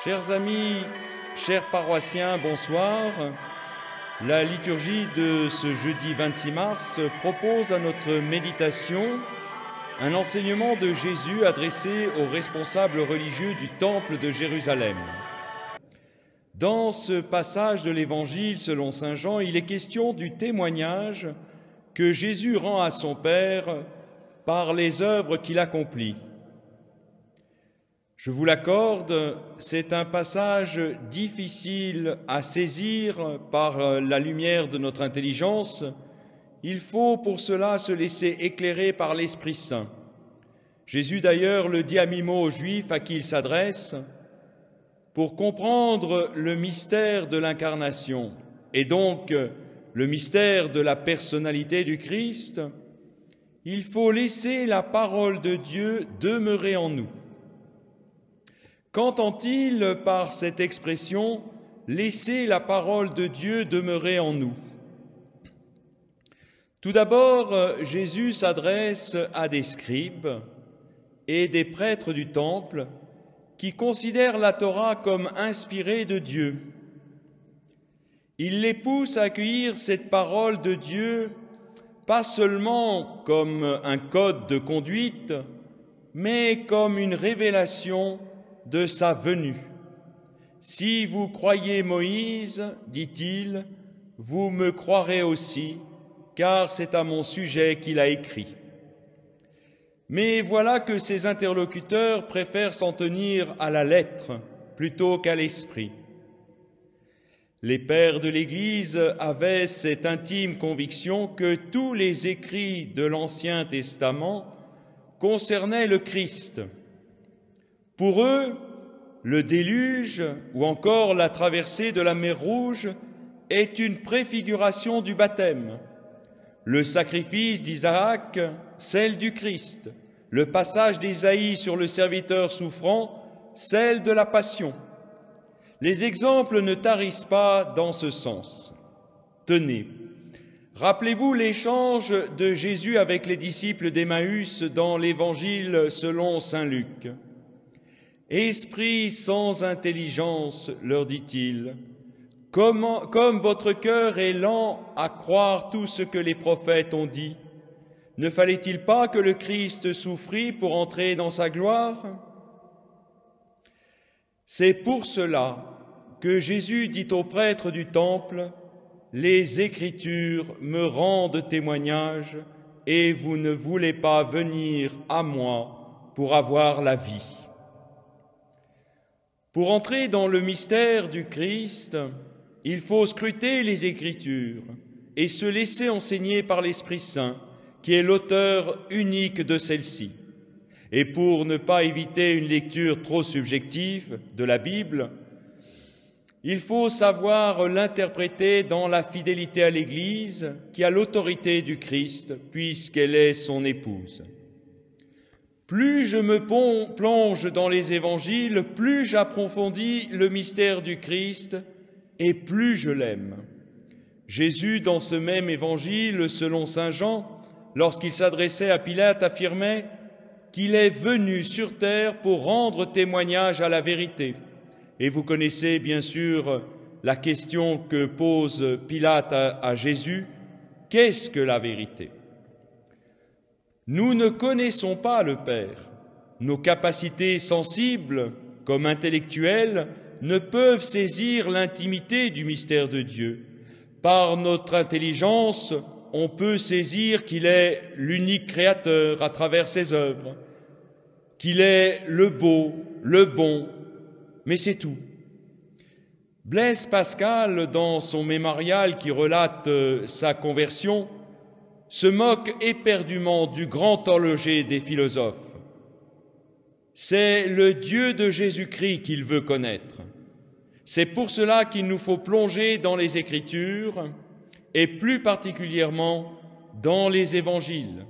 Chers amis, chers paroissiens, bonsoir. La liturgie de ce jeudi 26 mars propose à notre méditation un enseignement de Jésus adressé aux responsables religieux du Temple de Jérusalem. Dans ce passage de l'Évangile selon saint Jean, il est question du témoignage que Jésus rend à son Père par les œuvres qu'il accomplit. Je vous l'accorde, c'est un passage difficile à saisir par la lumière de notre intelligence. Il faut pour cela se laisser éclairer par l'Esprit Saint. Jésus d'ailleurs le dit à mi-mot aux Juifs à qui il s'adresse. Pour comprendre le mystère de l'incarnation et donc le mystère de la personnalité du Christ, il faut laisser la parole de Dieu demeurer en nous. Qu'entend-il par cette expression « laisser la parole de Dieu demeurer en nous » ? Tout d'abord, Jésus s'adresse à des scribes et des prêtres du Temple qui considèrent la Torah comme inspirée de Dieu. Il les pousse à accueillir cette parole de Dieu pas seulement comme un code de conduite, mais comme une révélation de sa venue. Si vous croyez Moïse, dit-il, vous me croirez aussi, car c'est à mon sujet qu'il a écrit. Mais voilà que ses interlocuteurs préfèrent s'en tenir à la lettre plutôt qu'à l'esprit. Les pères de l'Église avaient cette intime conviction que tous les écrits de l'Ancien Testament concernaient le Christ. Pour eux, le déluge ou encore la traversée de la mer Rouge est une préfiguration du baptême. Le sacrifice d'Isaac, celle du Christ. Le passage d'Ésaïe sur le serviteur souffrant, celle de la Passion. Les exemples ne tarissent pas dans ce sens. Tenez, rappelez-vous l'échange de Jésus avec les disciples d'Emmaüs dans l'Évangile selon saint Luc. « Esprit sans intelligence, leur dit-il, comme votre cœur est lent à croire tout ce que les prophètes ont dit, ne fallait-il pas que le Christ souffrît pour entrer dans sa gloire ?» C'est pour cela que Jésus dit aux prêtres du Temple, « Les Écritures me rendent témoignage et vous ne voulez pas venir à moi pour avoir la vie. » Pour entrer dans le mystère du Christ, il faut scruter les Écritures et se laisser enseigner par l'Esprit Saint, qui est l'auteur unique de celle-ci. Et pour ne pas éviter une lecture trop subjective de la Bible, il faut savoir l'interpréter dans la fidélité à l'Église, qui a l'autorité du Christ, puisqu'elle est son épouse. Plus je me plonge dans les évangiles, plus j'approfondis le mystère du Christ et plus je l'aime. Jésus, dans ce même évangile, selon saint Jean, lorsqu'il s'adressait à Pilate, affirmait qu'il est venu sur terre pour rendre témoignage à la vérité. Et vous connaissez bien sûr la question que pose Pilate à Jésus, qu'est-ce que la vérité ? Nous ne connaissons pas le Père. Nos capacités sensibles, comme intellectuelles, ne peuvent saisir l'intimité du mystère de Dieu. Par notre intelligence, on peut saisir qu'il est l'unique créateur à travers ses œuvres, qu'il est le beau, le bon, mais c'est tout. Blaise Pascal, dans son mémorial qui relate sa conversion, se moque éperdument du grand horloger des philosophes. C'est le Dieu de Jésus-Christ qu'il veut connaître. C'est pour cela qu'il nous faut plonger dans les Écritures et plus particulièrement dans les Évangiles.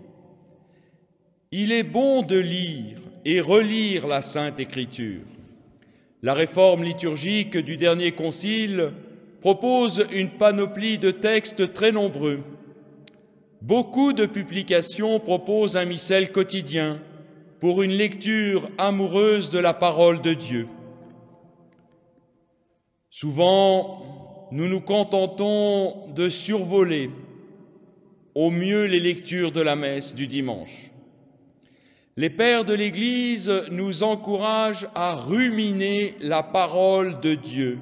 Il est bon de lire et relire la Sainte Écriture. La réforme liturgique du dernier concile propose une panoplie de textes très nombreux. Beaucoup de publications proposent un missel quotidien pour une lecture amoureuse de la parole de Dieu. Souvent, nous nous contentons de survoler au mieux les lectures de la messe du dimanche. Les pères de l'Église nous encouragent à ruminer la parole de Dieu,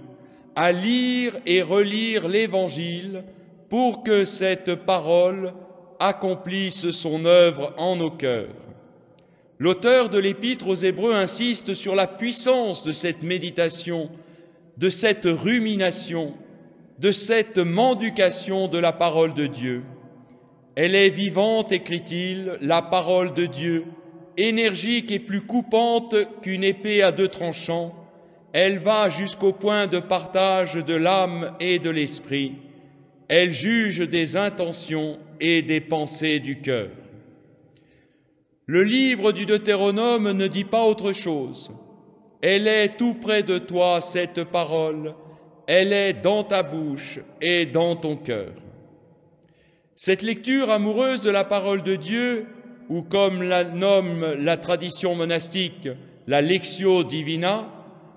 à lire et relire l'Évangile pour que cette parole accomplisse son œuvre en nos cœurs. L'auteur de l'Épître aux Hébreux insiste sur la puissance de cette méditation, de cette rumination, de cette mendication de la parole de Dieu. Elle est vivante, écrit-il, la parole de Dieu, énergique et plus coupante qu'une épée à deux tranchants. Elle va jusqu'au point de partage de l'âme et de l'esprit. Elle juge des intentions et des pensées du cœur. Le livre du Deutéronome ne dit pas autre chose. Elle est tout près de toi, cette parole. Elle est dans ta bouche et dans ton cœur. Cette lecture amoureuse de la parole de Dieu, ou comme la nomme la tradition monastique, la Lectio Divina,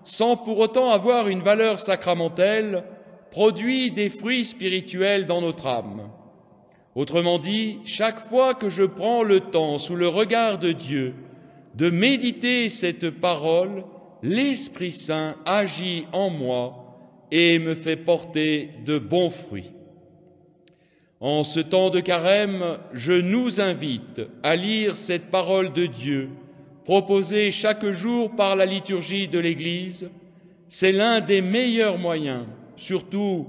sans pour autant avoir une valeur sacramentelle, produit des fruits spirituels dans notre âme. Autrement dit, chaque fois que je prends le temps, sous le regard de Dieu, de méditer cette parole, l'Esprit Saint agit en moi et me fait porter de bons fruits. En ce temps de carême, je nous invite à lire cette parole de Dieu, proposée chaque jour par la liturgie de l'Église. C'est l'un des meilleurs moyens, surtout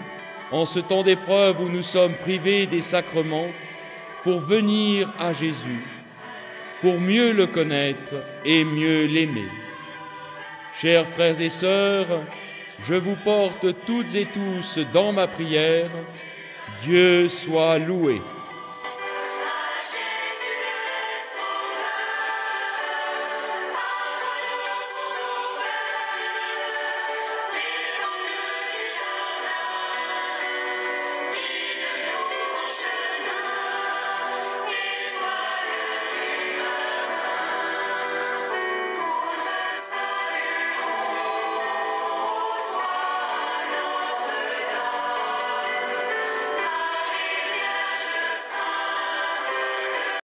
en ce temps d'épreuve où nous sommes privés des sacrements, pour venir à Jésus, pour mieux le connaître et mieux l'aimer. Chers frères et sœurs, je vous porte toutes et tous dans ma prière. Dieu soit loué.